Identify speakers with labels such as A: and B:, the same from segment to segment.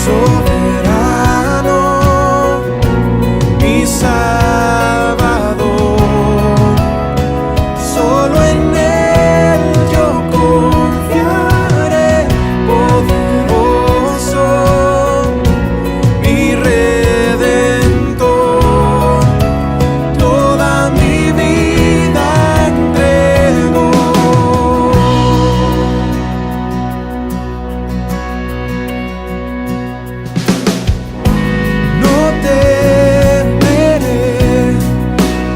A: soberano, mi Salvador. Solo en Él yo confiaré, poderoso, mi Redentor. Toda mi vida entrego. No temeré,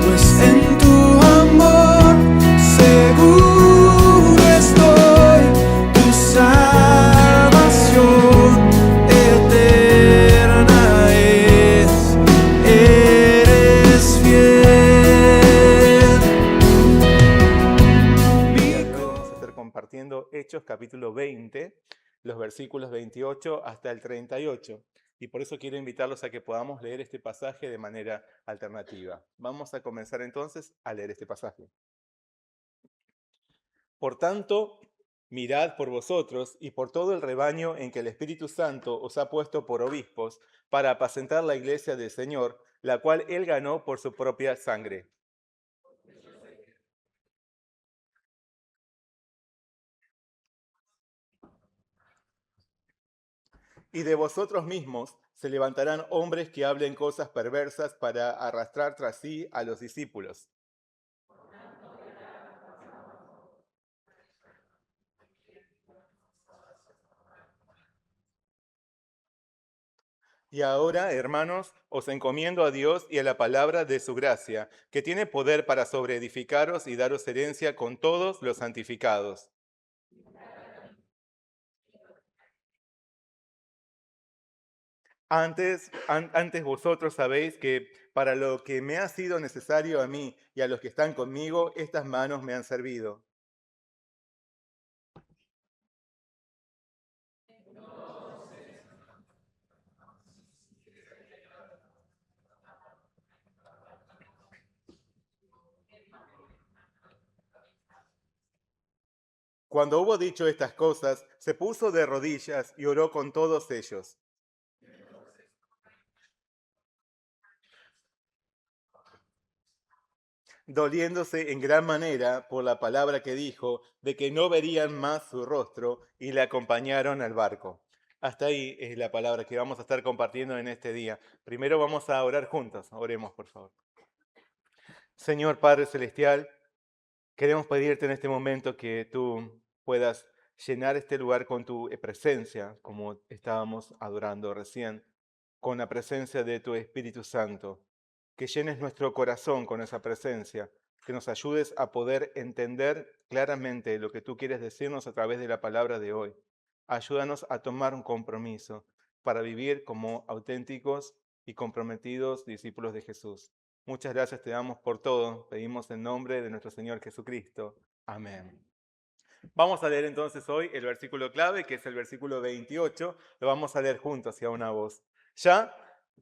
A: pues en tu amor seguro estoy. Tu salvación eterna es, eres fiel.
B: Vamos a estar compartiendo Hechos capítulo 20, los versículos 28 hasta el 38. Y por eso quiero invitarlos a que podamos leer este pasaje de manera alternativa. Vamos a comenzar entonces a leer este pasaje. Por tanto, mirad por vosotros y por todo el rebaño en que el Espíritu Santo os ha puesto por obispos para apacentar la iglesia del Señor, la cual Él ganó por su propia sangre. Y de vosotros mismos se levantarán hombres que hablen cosas perversas para arrastrar tras sí a los discípulos. Y ahora, hermanos, os encomiendo a Dios y a la palabra de su gracia, que tiene poder para sobreedificaros y daros herencia con todos los santificados. Antes vosotros sabéis que para lo que me ha sido necesario a mí y a los que están conmigo, estas manos me han servido. Cuando hubo dicho estas cosas, se puso de rodillas y oró con todos ellos. Doliéndose en gran manera por la palabra que dijo, de que no verían más su rostro, y le acompañaron al barco. Hasta ahí es la palabra que vamos a estar compartiendo en este día. Primero vamos a orar juntos. Oremos, por favor. Señor Padre Celestial, queremos pedirte en este momento que tú puedas llenar este lugar con tu presencia, como estábamos adorando recién, con la presencia de tu Espíritu Santo. Que llenes nuestro corazón con esa presencia, que nos ayudes a poder entender claramente lo que tú quieres decirnos a través de la palabra de hoy. Ayúdanos a tomar un compromiso para vivir como auténticos y comprometidos discípulos de Jesús. Muchas gracias te damos por todo. Pedimos en nombre de nuestro Señor Jesucristo. Amén. Vamos a leer entonces hoy el versículo clave, que es el versículo 28. Lo vamos a leer juntos y a una voz. Ya,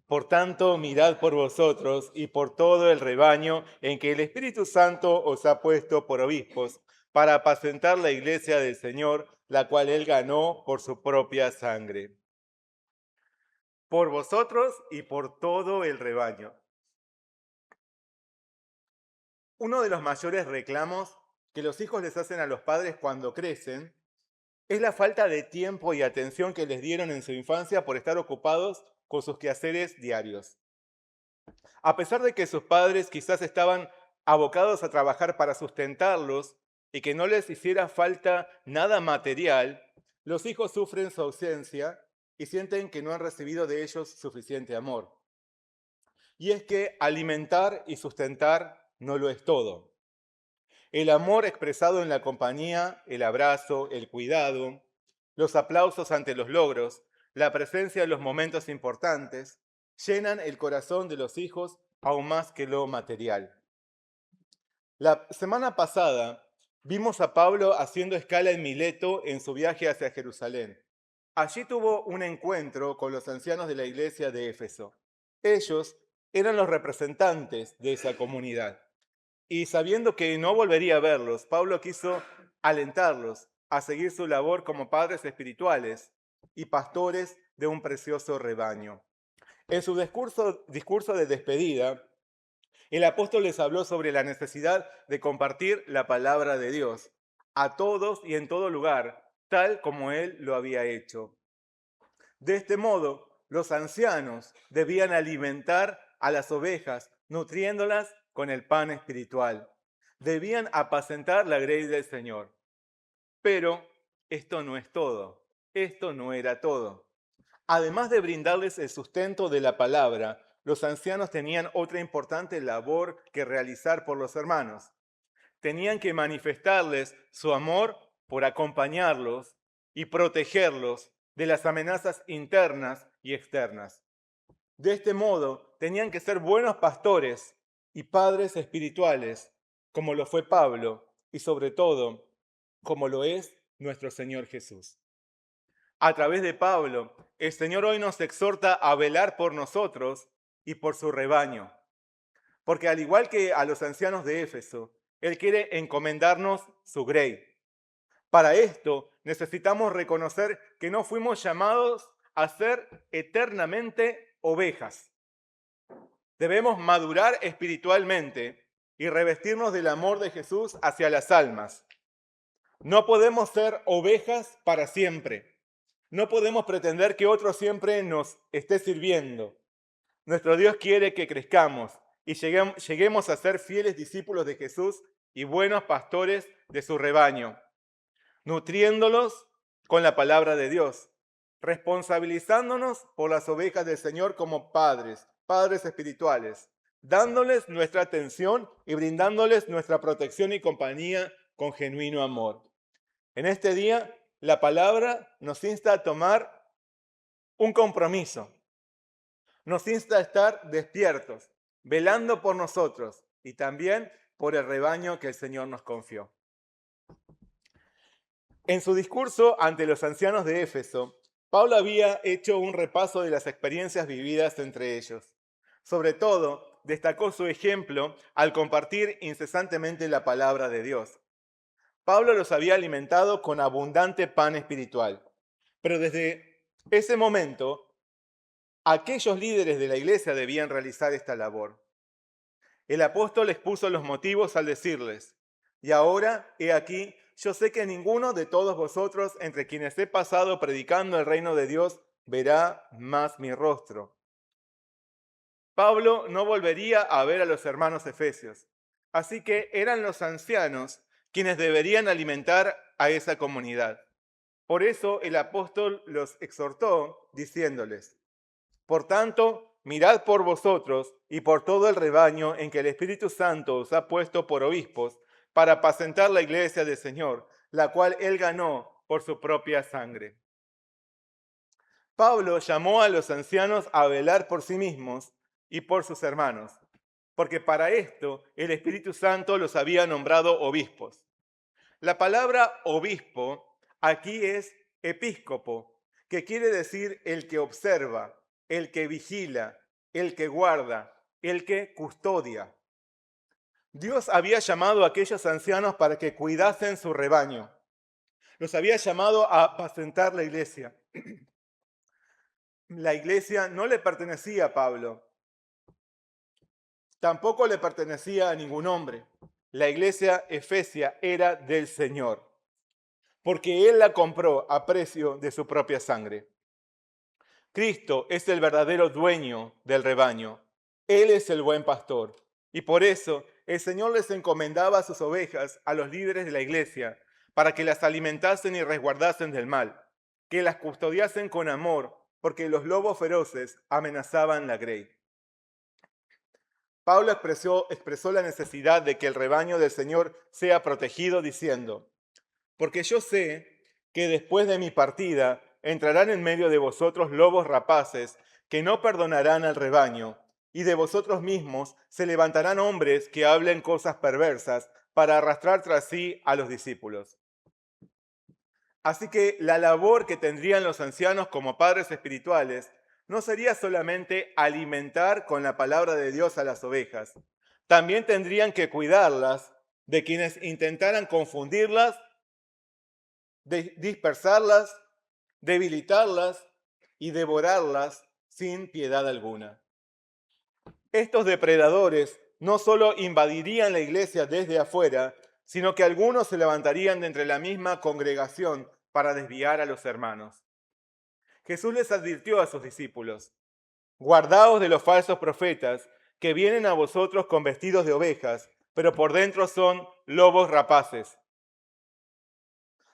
B: por tanto, mirad por vosotros y por todo el rebaño en que el Espíritu Santo os ha puesto por obispos, para apacentar la iglesia del Señor, la cual Él ganó por su propia sangre. Por vosotros y por todo el rebaño. Uno de los mayores reclamos que los hijos les hacen a los padres cuando crecen es la falta de tiempo y atención que les dieron en su infancia por estar ocupados con sus quehaceres diarios. A pesar de que sus padres quizás estaban abocados a trabajar para sustentarlos y que no les hiciera falta nada material, los hijos sufren su ausencia y sienten que no han recibido de ellos suficiente amor. Y es que alimentar y sustentar no lo es todo. El amor expresado en la compañía, el abrazo, el cuidado, los aplausos ante los logros, la presencia en los momentos importantes, llenan el corazón de los hijos aún más que lo material. La semana pasada vimos a Pablo haciendo escala en Mileto en su viaje hacia Jerusalén. Allí tuvo un encuentro con los ancianos de la iglesia de Éfeso. Ellos eran los representantes de esa comunidad. Y sabiendo que no volvería a verlos, Pablo quiso alentarlos a seguir su labor como padres espirituales y pastores de un precioso rebaño. En su discurso de despedida, el apóstol les habló sobre la necesidad de compartir la palabra de Dios a todos y en todo lugar, tal como él lo había hecho. De este modo, los ancianos debían alimentar a las ovejas, nutriéndolas con el pan espiritual. Debían apacentar la grey del Señor. Pero esto no es todo. Esto no era todo. Además de brindarles el sustento de la palabra, los ancianos tenían otra importante labor que realizar por los hermanos. Tenían que manifestarles su amor por acompañarlos y protegerlos de las amenazas internas y externas. De este modo, tenían que ser buenos pastores y padres espirituales, como lo fue Pablo y sobre todo, como lo es nuestro Señor Jesús. A través de Pablo, el Señor hoy nos exhorta a velar por nosotros y por su rebaño. Porque al igual que a los ancianos de Éfeso, Él quiere encomendarnos su grey. Para esto necesitamos reconocer que no fuimos llamados a ser eternamente ovejas. Debemos madurar espiritualmente y revestirnos del amor de Jesús hacia las almas. No podemos ser ovejas para siempre. No podemos pretender que otro siempre nos esté sirviendo. Nuestro Dios quiere que crezcamos y lleguemos a ser fieles discípulos de Jesús y buenos pastores de su rebaño, nutriéndolos con la palabra de Dios, responsabilizándonos por las ovejas del Señor como padres espirituales, dándoles nuestra atención y brindándoles nuestra protección y compañía con genuino amor. En este día, la palabra nos insta a tomar un compromiso. Nos insta a estar despiertos, velando por nosotros y también por el rebaño que el Señor nos confió. En su discurso ante los ancianos de Éfeso, Pablo había hecho un repaso de las experiencias vividas entre ellos. Sobre todo, destacó su ejemplo al compartir incesantemente la palabra de Dios. Pablo los había alimentado con abundante pan espiritual, pero desde ese momento, aquellos líderes de la iglesia debían realizar esta labor. El apóstol expuso los motivos al decirles: y ahora, he aquí, yo sé que ninguno de todos vosotros, entre quienes he pasado predicando el reino de Dios, verá más mi rostro. Pablo no volvería a ver a los hermanos efesios, así que eran los ancianos quienes deberían alimentar a esa comunidad. Por eso el apóstol los exhortó diciéndoles: por tanto, mirad por vosotros y por todo el rebaño en que el Espíritu Santo os ha puesto por obispos para apacentar la iglesia del Señor, la cual él ganó por su propia sangre. Pablo llamó a los ancianos a velar por sí mismos y por sus hermanos, porque para esto el Espíritu Santo los había nombrado obispos. La palabra obispo aquí es episcopo, que quiere decir el que observa, el que vigila, el que guarda, el que custodia. Dios había llamado a aquellos ancianos para que cuidasen su rebaño. Los había llamado a apacentar la iglesia. La iglesia no le pertenecía a Pablo. Tampoco le pertenecía a ningún hombre. La iglesia efesia era del Señor, porque Él la compró a precio de su propia sangre. Cristo es el verdadero dueño del rebaño. Él es el buen pastor. Y por eso el Señor les encomendaba a sus ovejas, a los líderes de la iglesia, para que las alimentasen y resguardasen del mal, que las custodiasen con amor, porque los lobos feroces amenazaban la grey. Pablo expresó la necesidad de que el rebaño del Señor sea protegido, diciendo: porque yo sé que después de mi partida entrarán en medio de vosotros lobos rapaces que no perdonarán al rebaño, y de vosotros mismos se levantarán hombres que hablen cosas perversas para arrastrar tras sí a los discípulos. Así que la labor que tendrían los ancianos como padres espirituales no sería solamente alimentar con la palabra de Dios a las ovejas, también tendrían que cuidarlas de quienes intentaran confundirlas, dispersarlas debilitarlas y devorarlas sin piedad alguna. Estos depredadores no solo invadirían la iglesia desde afuera, sino que algunos se levantarían de entre la misma congregación para desviar a los hermanos. Jesús les advirtió a sus discípulos: guardaos de los falsos profetas que vienen a vosotros con vestidos de ovejas, pero por dentro son lobos rapaces.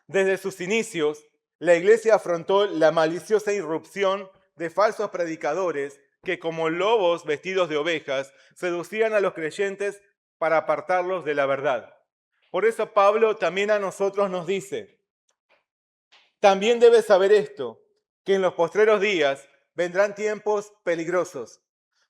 B: Desde sus inicios, la iglesia afrontó la maliciosa irrupción de falsos predicadores que, como lobos vestidos de ovejas, seducían a los creyentes para apartarlos de la verdad. Por eso Pablo también a nosotros nos dice: también debes saber esto, que en los postreros días vendrán tiempos peligrosos,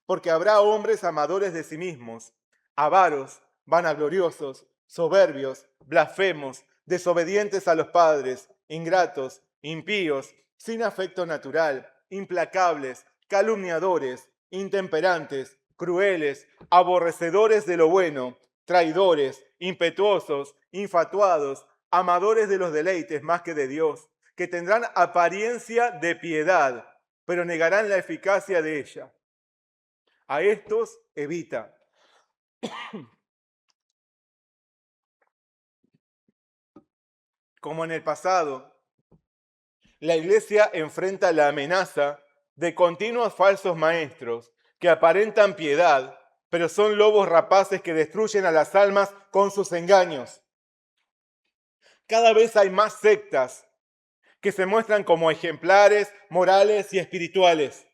B: porque habrá hombres amadores de sí mismos, avaros, vanagloriosos, soberbios, blasfemos, desobedientes a los padres, ingratos, impíos, sin afecto natural, implacables, calumniadores, intemperantes, crueles, aborrecedores de lo bueno, traidores, impetuosos, infatuados, amadores de los deleites más que de Dios, que tendrán apariencia de piedad, pero negarán la eficacia de ella. A estos evita. Como en el pasado, la iglesia enfrenta la amenaza de continuos falsos maestros que aparentan piedad, pero son lobos rapaces que destruyen a las almas con sus engaños. Cada vez hay más sectas que se muestran como ejemplares morales y espirituales,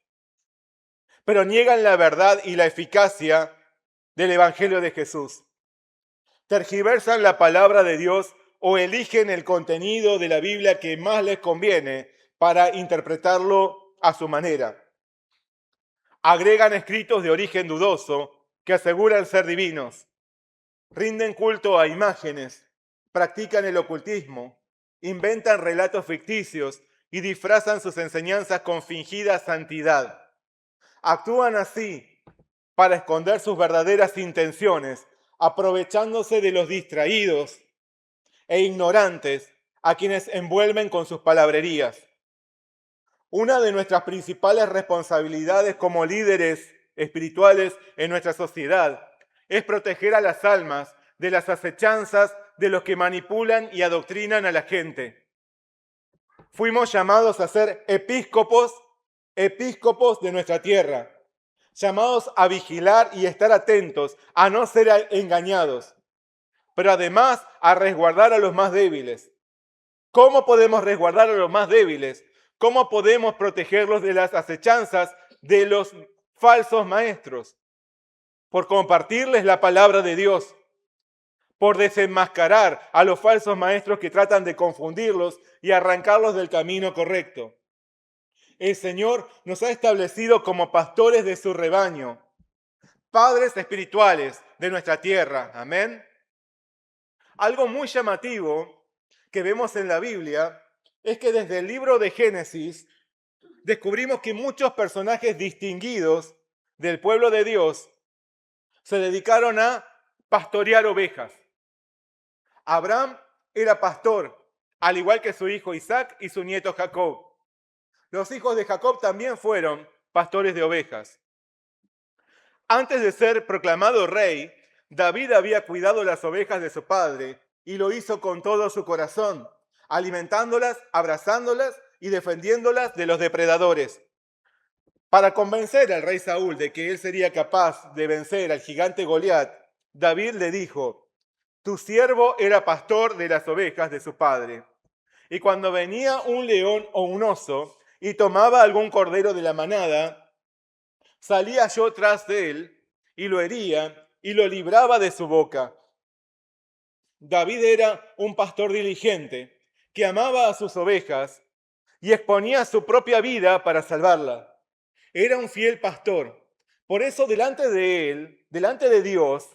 B: pero niegan la verdad y la eficacia del Evangelio de Jesús. Tergiversan la palabra de Dios o eligen el contenido de la Biblia que más les conviene para interpretarlo a su manera. Agregan escritos de origen dudoso que aseguran ser divinos. Rinden culto a imágenes, practican el ocultismo, inventan relatos ficticios y disfrazan sus enseñanzas con fingida santidad. Actúan así para esconder sus verdaderas intenciones, aprovechándose de los distraídos e ignorantes a quienes envuelven con sus palabrerías. Una de nuestras principales responsabilidades como líderes espirituales en nuestra sociedad es proteger a las almas de las acechanzas de los que manipulan y adoctrinan a la gente. Fuimos llamados a ser episcopos de nuestra tierra, llamados a vigilar y estar atentos, a no ser engañados, pero además a resguardar a los más débiles. ¿Cómo podemos resguardar a los más débiles? ¿Cómo podemos protegerlos de las acechanzas de los falsos maestros? Por compartirles la palabra de Dios, por desenmascarar a los falsos maestros que tratan de confundirlos y arrancarlos del camino correcto. El Señor nos ha establecido como pastores de su rebaño, padres espirituales de nuestra tierra. Amén. Algo muy llamativo que vemos en la Biblia es que desde el libro de Génesis descubrimos que muchos personajes distinguidos del pueblo de Dios se dedicaron a pastorear ovejas. Abraham era pastor, al igual que su hijo Isaac y su nieto Jacob. Los hijos de Jacob también fueron pastores de ovejas. Antes de ser proclamado rey, David había cuidado las ovejas de su padre y lo hizo con todo su corazón, alimentándolas, abrazándolas y defendiéndolas de los depredadores. Para convencer al rey Saúl de que él sería capaz de vencer al gigante Goliat, David le dijo: tu siervo era pastor de las ovejas de su padre. Y cuando venía un león o un oso y tomaba algún cordero de la manada, salía yo tras de él y lo hería y lo libraba de su boca. David era un pastor diligente que amaba a sus ovejas y exponía su propia vida para salvarla. Era un fiel pastor. Por eso delante de él, delante de Dios,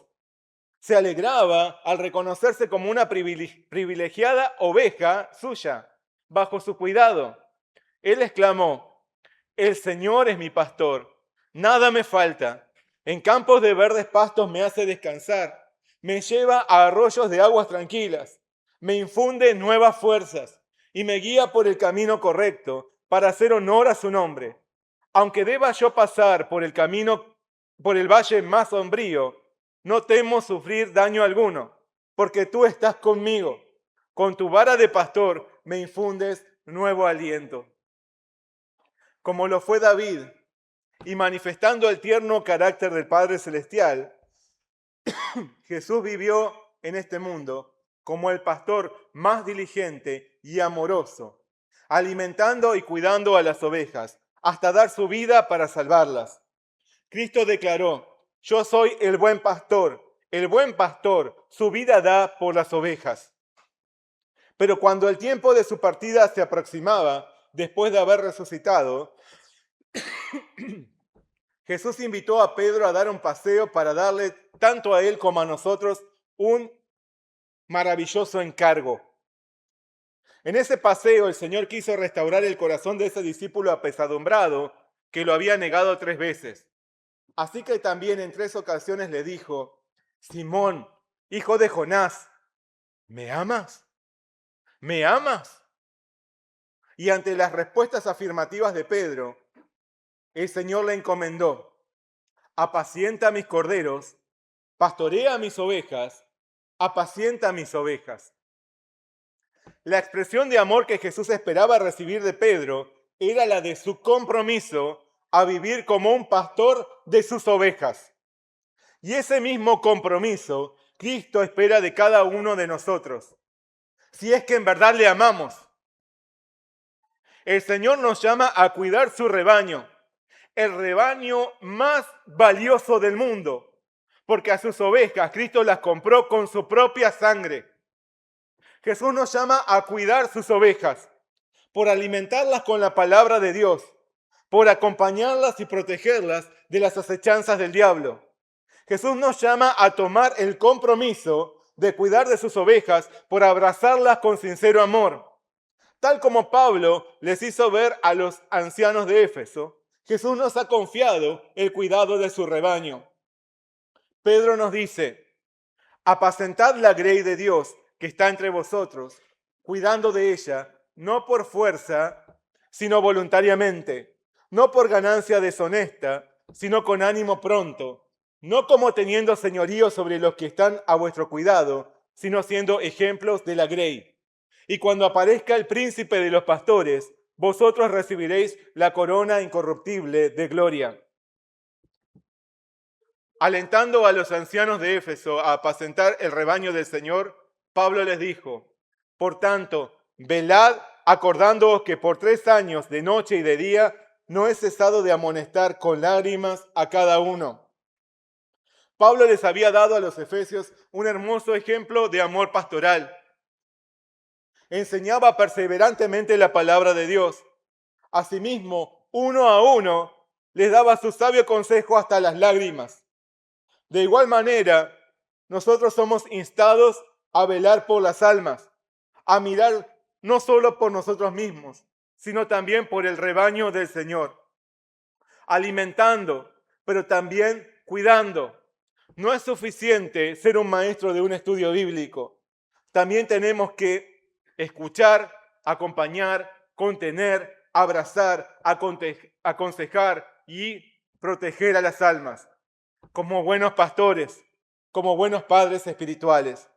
B: se alegraba al reconocerse como una privilegiada oveja suya, bajo su cuidado. Él exclamó: el Señor es mi pastor, nada me falta. En campos de verdes pastos me hace descansar, me lleva a arroyos de aguas tranquilas, me infunde nuevas fuerzas, y me guía por el camino correcto para hacer honor a su nombre. Aunque deba yo pasar por el camino, por el valle más sombrío, no temo sufrir daño alguno, porque tú estás conmigo. Con tu vara de pastor me infundes nuevo aliento. Como lo fue David, y manifestando el tierno carácter del Padre Celestial, Jesús vivió en este mundo como el pastor más diligente y amoroso, alimentando y cuidando a las ovejas, hasta dar su vida para salvarlas. Cristo declaró: yo soy el buen pastor su vida da por las ovejas. Pero cuando el tiempo de su partida se aproximaba, después de haber resucitado, Jesús invitó a Pedro a dar un paseo para darle tanto a él como a nosotros un maravilloso encargo. En ese paseo el Señor quiso restaurar el corazón de ese discípulo apesadumbrado que lo había negado 3 veces. Así que también en 3 ocasiones le dijo: Simón, hijo de Jonás, ¿me amas? ¿Me amas? Y ante las respuestas afirmativas de Pedro, el Señor le encomendó: apacienta mis corderos, pastorea mis ovejas, apacienta mis ovejas. La expresión de amor que Jesús esperaba recibir de Pedro era la de su compromiso a vivir como un pastor de sus ovejas. Y ese mismo compromiso Cristo espera de cada uno de nosotros, si es que en verdad le amamos. El Señor nos llama a cuidar su rebaño, el rebaño más valioso del mundo, porque a sus ovejas Cristo las compró con su propia sangre. Jesús nos llama a cuidar sus ovejas, por alimentarlas con la palabra de Dios, por acompañarlas y protegerlas de las acechanzas del diablo. Jesús nos llama a tomar el compromiso de cuidar de sus ovejas por abrazarlas con sincero amor. Tal como Pablo les hizo ver a los ancianos de Éfeso, Jesús nos ha confiado el cuidado de su rebaño. Pedro nos dice: apacentad la grey de Dios que está entre vosotros, cuidando de ella, no por fuerza, sino voluntariamente, no por ganancia deshonesta, sino con ánimo pronto, no como teniendo señorío sobre los que están a vuestro cuidado, sino siendo ejemplos de la grey. Y cuando aparezca el príncipe de los pastores, vosotros recibiréis la corona incorruptible de gloria. Alentando a los ancianos de Éfeso a apacentar el rebaño del Señor, Pablo les dijo: por tanto, velad, acordándoos que por 3 años, de noche y de día, no he cesado de amonestar con lágrimas a cada uno. Pablo les había dado a los efesios un hermoso ejemplo de amor pastoral. Enseñaba perseverantemente la palabra de Dios. Asimismo, uno a uno, les daba su sabio consejo hasta las lágrimas. De igual manera, nosotros somos instados a velar por las almas, a mirar no solo por nosotros mismos, sino también por el rebaño del Señor, alimentando, pero también cuidando. No es suficiente ser un maestro de un estudio bíblico. También tenemos que escuchar, acompañar, contener, abrazar, aconsejar y proteger a las almas, como buenos pastores, como buenos padres espirituales.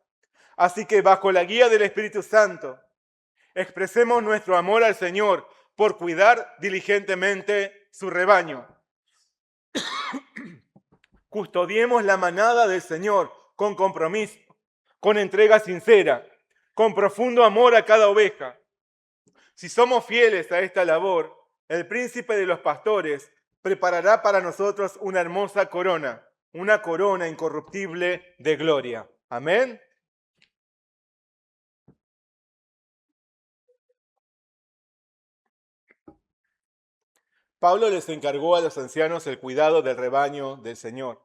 B: Así que bajo la guía del Espíritu Santo, expresemos nuestro amor al Señor por cuidar diligentemente su rebaño. Custodiemos la manada del Señor con compromiso, con entrega sincera, con profundo amor a cada oveja. Si somos fieles a esta labor, el príncipe de los pastores preparará para nosotros una hermosa corona, una corona incorruptible de gloria. Amén. Pablo les encargó a los ancianos el cuidado del rebaño del Señor.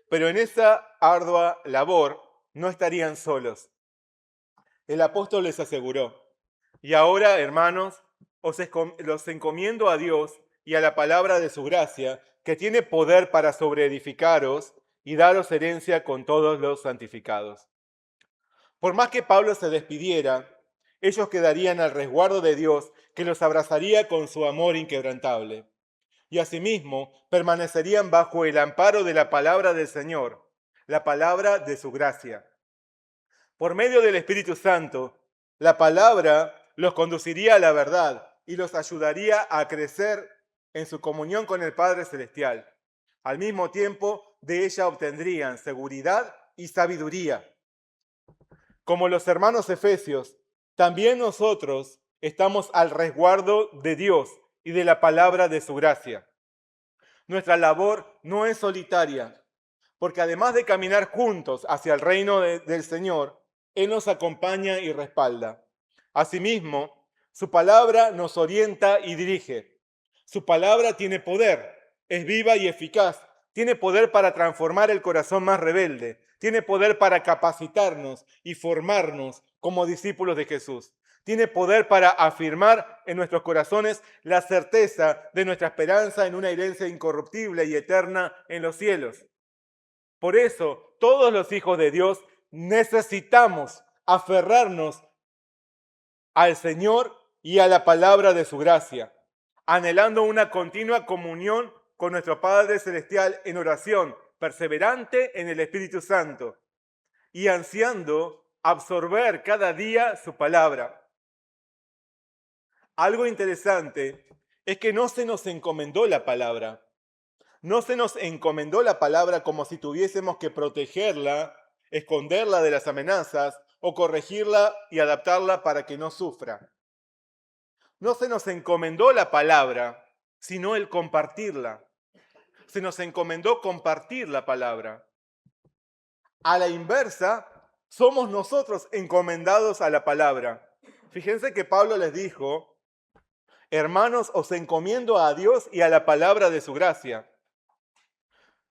B: Pero en esa ardua labor no estarían solos. El apóstol les aseguró: y ahora, hermanos, los encomiendo a Dios y a la palabra de su gracia, que tiene poder para sobreedificaros y daros herencia con todos los santificados. Por más que Pablo se despidiera, ellos quedarían al resguardo de Dios, que los abrazaría con su amor inquebrantable. Y asimismo permanecerían bajo el amparo de la palabra del Señor, la palabra de su gracia. Por medio del Espíritu Santo, la palabra los conduciría a la verdad y los ayudaría a crecer en su comunión con el Padre Celestial. Al mismo tiempo, de ella obtendrían seguridad y sabiduría. Como los hermanos efesios, también nosotros estamos al resguardo de Dios y de la palabra de su gracia. Nuestra labor no es solitaria, porque además de caminar juntos hacia el reino del Señor, Él nos acompaña y respalda. Asimismo, su palabra nos orienta y dirige. Su palabra tiene poder, es viva y eficaz, tiene poder para transformar el corazón más rebelde, tiene poder para capacitarnos y formarnos como discípulos de Jesús. Tiene poder para afirmar en nuestros corazones la certeza de nuestra esperanza en una herencia incorruptible y eterna en los cielos. Por eso, todos los hijos de Dios necesitamos aferrarnos al Señor y a la palabra de su gracia, anhelando una continua comunión con nuestro Padre Celestial en oración, perseverante en el Espíritu Santo y ansiando absorber cada día su palabra. Algo interesante es que no se nos encomendó la palabra. No se nos encomendó la palabra como si tuviésemos que protegerla, esconderla de las amenazas o corregirla y adaptarla para que no sufra. No se nos encomendó la palabra, sino el compartirla. Se nos encomendó compartir la palabra. A la inversa, somos nosotros encomendados a la palabra. Fíjense que Pablo les dijo: hermanos, os encomiendo a Dios y a la palabra de su gracia.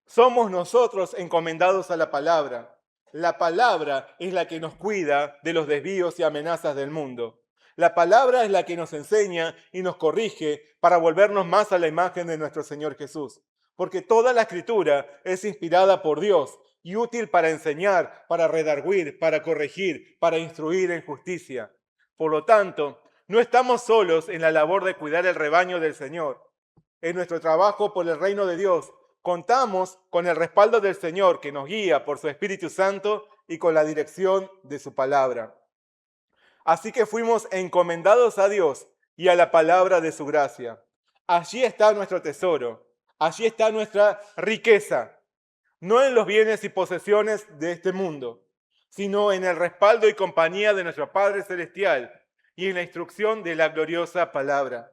B: Somos nosotros encomendados a la palabra. La palabra es la que nos cuida de los desvíos y amenazas del mundo. La palabra es la que nos enseña y nos corrige para volvernos más a la imagen de nuestro Señor Jesús. Porque toda la Escritura es inspirada por Dios y útil para enseñar, para redarguir, para corregir, para instruir en justicia. Por lo tanto, no estamos solos en la labor de cuidar el rebaño del Señor. En nuestro trabajo por el reino de Dios, contamos con el respaldo del Señor que nos guía por su Espíritu Santo y con la dirección de su palabra. Así que fuimos encomendados a Dios y a la palabra de su gracia. Allí está nuestro tesoro, allí está nuestra riqueza, no en los bienes y posesiones de este mundo, sino en el respaldo y compañía de nuestro Padre Celestial y en la instrucción de la gloriosa palabra.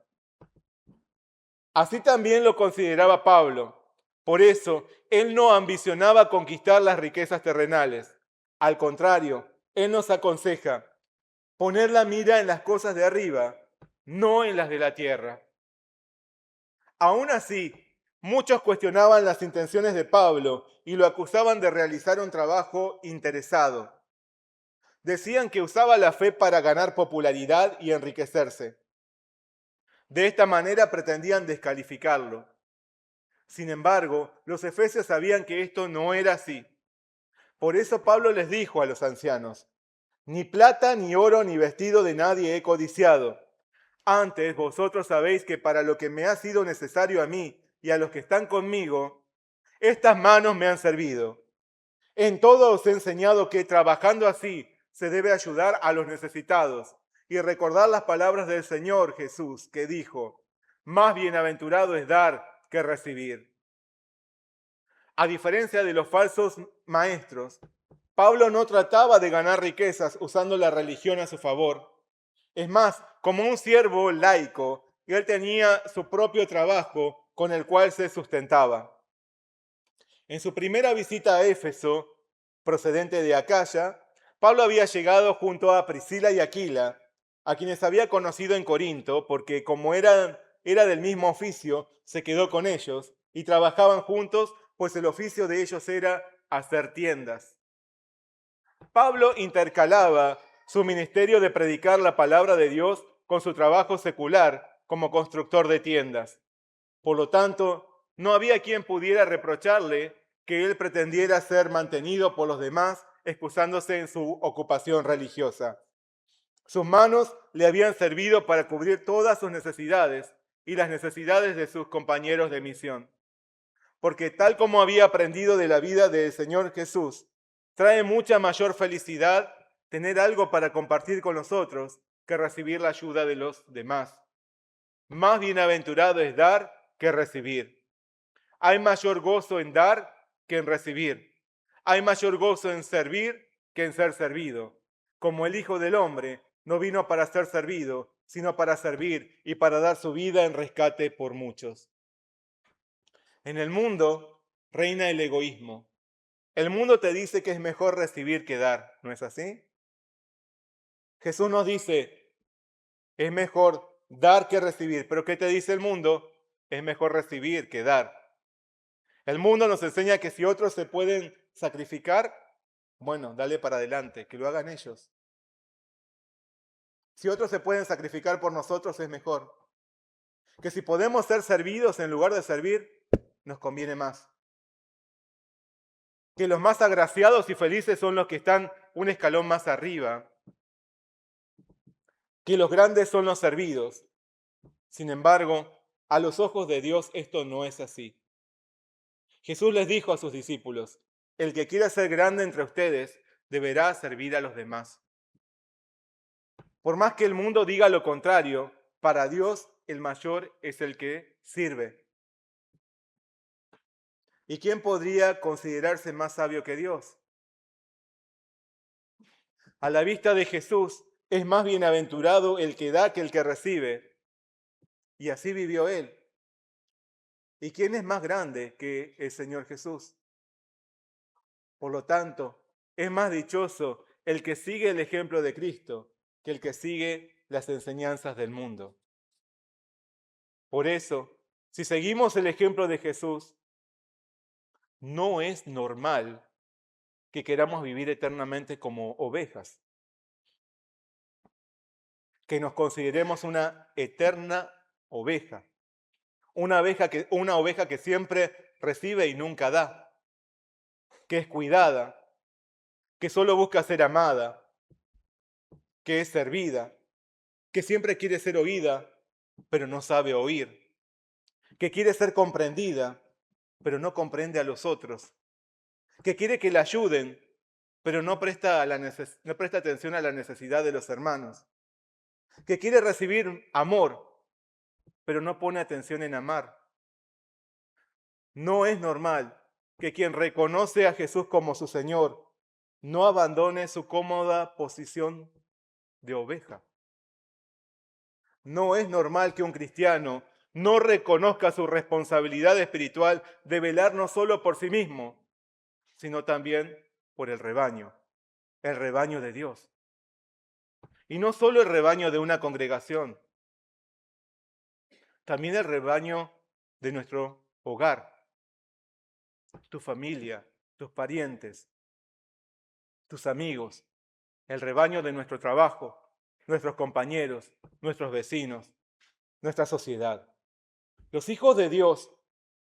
B: Así también lo consideraba Pablo. Por eso, él no ambicionaba conquistar las riquezas terrenales. Al contrario, él nos aconseja poner la mira en las cosas de arriba, no en las de la tierra. Aún así, muchos cuestionaban las intenciones de Pablo y lo acusaban de realizar un trabajo interesado. Decían que usaba la fe para ganar popularidad y enriquecerse. De esta manera pretendían descalificarlo. Sin embargo, los efesios sabían que esto no era así. Por eso Pablo les dijo a los ancianos: ni plata, ni oro, ni vestido de nadie he codiciado. Antes vosotros sabéis que para lo que me ha sido necesario a mí y a los que están conmigo, estas manos me han servido. En todo os he enseñado que trabajando así se debe ayudar a los necesitados y recordar las palabras del Señor Jesús, que dijo: más bienaventurado es dar que recibir. A diferencia de los falsos maestros, Pablo no trataba de ganar riquezas usando la religión a su favor. Es más, como un siervo laico, él tenía su propio trabajo con el cual se sustentaba. En su primera visita a Éfeso, procedente de Acaya, Pablo había llegado junto a Priscila y Aquila, a quienes había conocido en Corinto, porque como era del mismo oficio, se quedó con ellos y trabajaban juntos, pues el oficio de ellos era hacer tiendas. Pablo intercalaba su ministerio de predicar la palabra de Dios con su trabajo secular como constructor de tiendas. Por lo tanto, no había quien pudiera reprocharle que él pretendiera ser mantenido por los demás excusándose en su ocupación religiosa. Sus manos le habían servido para cubrir todas sus necesidades y las necesidades de sus compañeros de misión. Porque tal como había aprendido de la vida del Señor Jesús, trae mucha mayor felicidad tener algo para compartir con los otros que recibir la ayuda de los demás. Más bienaventurado es dar que recibir. Hay mayor gozo en dar que en recibir. Hay mayor gozo en servir que en ser servido. Como el Hijo del Hombre no vino para ser servido, sino para servir y para dar su vida en rescate por muchos. En el mundo reina el egoísmo. El mundo te dice que es mejor recibir que dar, ¿no es así? Jesús nos dice, es mejor dar que recibir, pero ¿qué te dice el mundo? Es mejor recibir que dar. El mundo nos enseña que si otros se pueden sacrificar, bueno, dale para adelante, que lo hagan ellos. Si otros se pueden sacrificar por nosotros, es mejor. Que si podemos ser servidos en lugar de servir, nos conviene más. Que los más agraciados y felices son los que están un escalón más arriba. Que los grandes son los servidos. Sin embargo, a los ojos de Dios esto no es así. Jesús les dijo a sus discípulos, el que quiera ser grande entre ustedes deberá servir a los demás. Por más que el mundo diga lo contrario, para Dios el mayor es el que sirve. ¿Y quién podría considerarse más sabio que Dios? A la vista de Jesús es más bienaventurado el que da que el que recibe. Y así vivió él. ¿Y quién es más grande que el Señor Jesús? Por lo tanto, es más dichoso el que sigue el ejemplo de Cristo que el que sigue las enseñanzas del mundo. Por eso, si seguimos el ejemplo de Jesús, no es normal que queramos vivir eternamente como ovejas, que nos consideremos una eterna oveja, una oveja que siempre recibe y nunca da, que es cuidada, que solo busca ser amada, que es servida, que siempre quiere ser oída, pero no sabe oír, que quiere ser comprendida, pero no comprende a los otros, que quiere que la ayuden, pero no presta atención a la necesidad de los hermanos, que quiere recibir amor, pero no pone atención en amar. No es normal que quien reconoce a Jesús como su Señor no abandone su cómoda posición de oveja. No es normal que un cristiano no reconozca su responsabilidad espiritual de velar no solo por sí mismo, sino también por el rebaño de Dios. Y no solo el rebaño de una congregación, también el rebaño de nuestro hogar, tu familia, tus parientes, tus amigos, el rebaño de nuestro trabajo, nuestros compañeros, nuestros vecinos, nuestra sociedad. Los hijos de Dios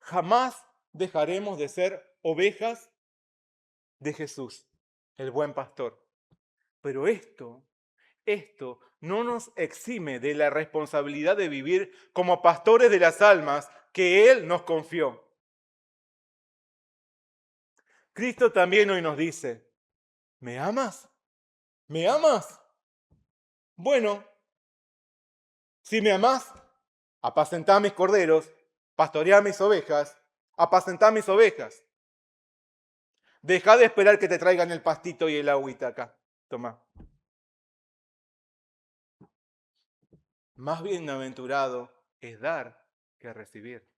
B: jamás dejaremos de ser ovejas de Jesús, el buen pastor. Pero esto no nos exime de la responsabilidad de vivir como pastores de las almas que Él nos confió. Cristo también hoy nos dice, ¿me amas? ¿Me amas? Bueno, si me amás, apacentá mis corderos, pastoreá mis ovejas, apacentá mis ovejas. Deja de esperar que te traigan el pastito y el agüita acá. Toma. Más bienaventurado es dar que recibir.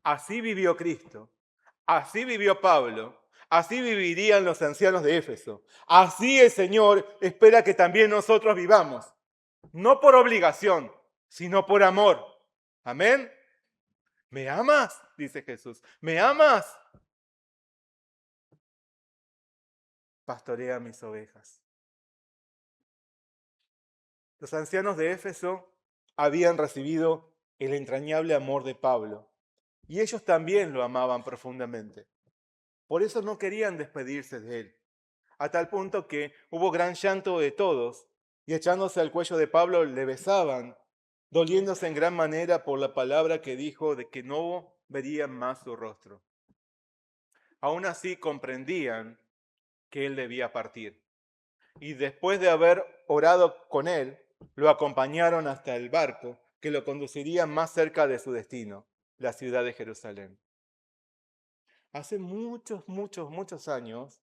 B: Así vivió Cristo, así vivió Pablo, así vivirían los ancianos de Éfeso. Así el Señor espera que también nosotros vivamos, no por obligación, sino por amor. Amén. ¿Me amas? Dice Jesús. ¿Me amas? Pastorea mis ovejas. Los ancianos de Éfeso habían recibido el entrañable amor de Pablo y ellos también lo amaban profundamente. Por eso no querían despedirse de él. a tal punto que hubo gran llanto de todos, y echándose al cuello de Pablo le besaban, doliéndose en gran manera por la palabra que dijo de que no verían más su rostro. Aún así comprendían que él debía partir. Y después de haber orado con él, lo acompañaron hasta el barco que lo conduciría más cerca de su destino, la ciudad de Jerusalén. Hace muchos años,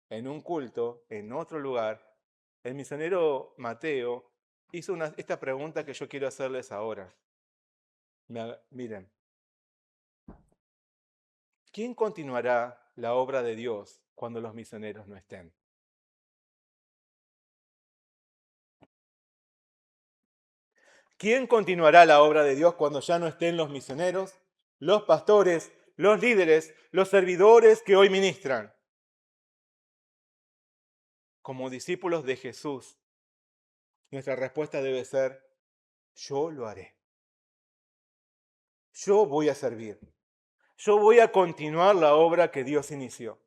B: en un culto, en otro lugar, el misionero Mateo hizo esta pregunta que yo quiero hacerles ahora. Miren, ¿quién continuará la obra de Dios cuando los misioneros no estén? ¿Quién continuará la obra de Dios cuando ya no estén los misioneros, los pastores, los líderes, los servidores que hoy ministran? Como discípulos de Jesús, nuestra respuesta debe ser: yo lo haré. Yo voy a servir. Yo voy a continuar la obra que Dios inició.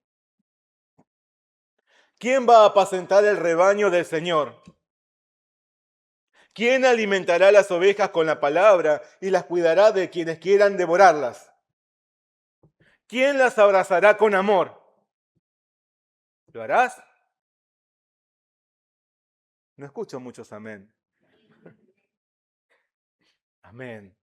B: ¿Quién va a apacentar el rebaño del Señor? ¿Quién alimentará las ovejas con la palabra y las cuidará de quienes quieran devorarlas? ¿Quién las abrazará con amor? ¿Lo harás? No escucho muchos amén. Amén.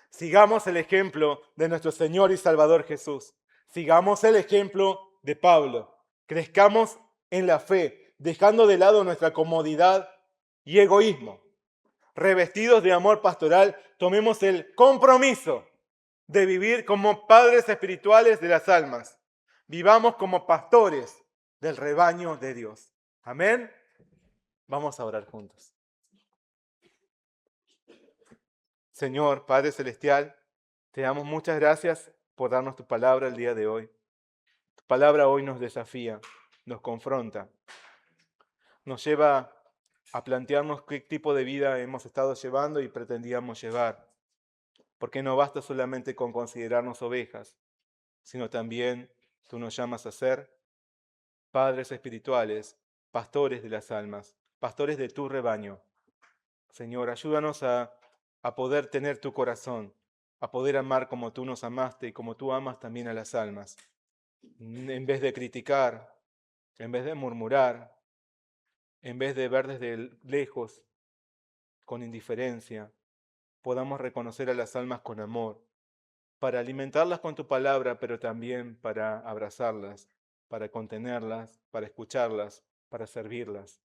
B: Sigamos el ejemplo de nuestro Señor y Salvador Jesús. Sigamos el ejemplo de Pablo. Crezcamos en la fe, dejando de lado nuestra comodidad y egoísmo. Revestidos de amor pastoral, tomemos el compromiso de vivir como padres espirituales de las almas. Vivamos como pastores del rebaño de Dios. Amén. Vamos a orar juntos. Señor, Padre Celestial, te damos muchas gracias por darnos tu palabra el día de hoy. Tu palabra hoy nos desafía, nos confronta, nos lleva a plantearnos qué tipo de vida hemos estado llevando y pretendíamos llevar. Porque no basta solamente con considerarnos ovejas, sino también tú nos llamas a ser padres espirituales, pastores de las almas, pastores de tu rebaño. Señor, ayúdanos a poder tener tu corazón, a poder amar como tú nos amaste y como tú amas también a las almas. En vez de criticar, en vez de murmurar, en vez de ver desde lejos con indiferencia, podamos reconocer a las almas con amor, para alimentarlas con tu palabra, pero también para abrazarlas, para contenerlas, para escucharlas, para servirlas,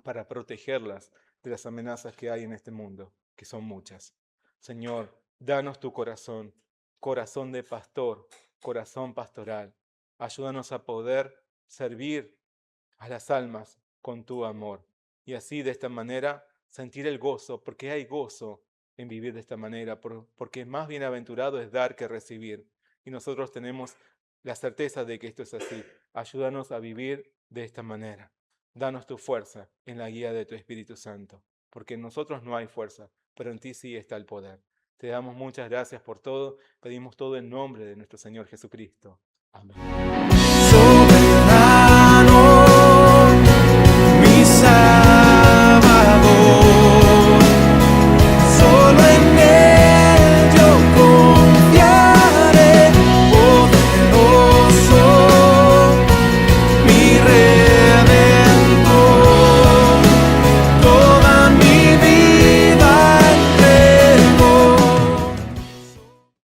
B: para protegerlas de las amenazas que hay en este mundo, que son muchas. Señor, danos tu corazón, corazón de pastor, corazón pastoral. Ayúdanos a poder servir a las almas con tu amor. Y así, de esta manera, sentir el gozo, porque hay gozo en vivir de esta manera, porque más bienaventurado es dar que recibir. Y nosotros tenemos la certeza de que esto es así. Ayúdanos a vivir de esta manera. Danos tu fuerza en la guía de tu Espíritu Santo, porque en nosotros no hay fuerza, pero en ti sí está el poder. Te damos muchas gracias por todo. Pedimos todo en nombre de nuestro Señor Jesucristo. Amén.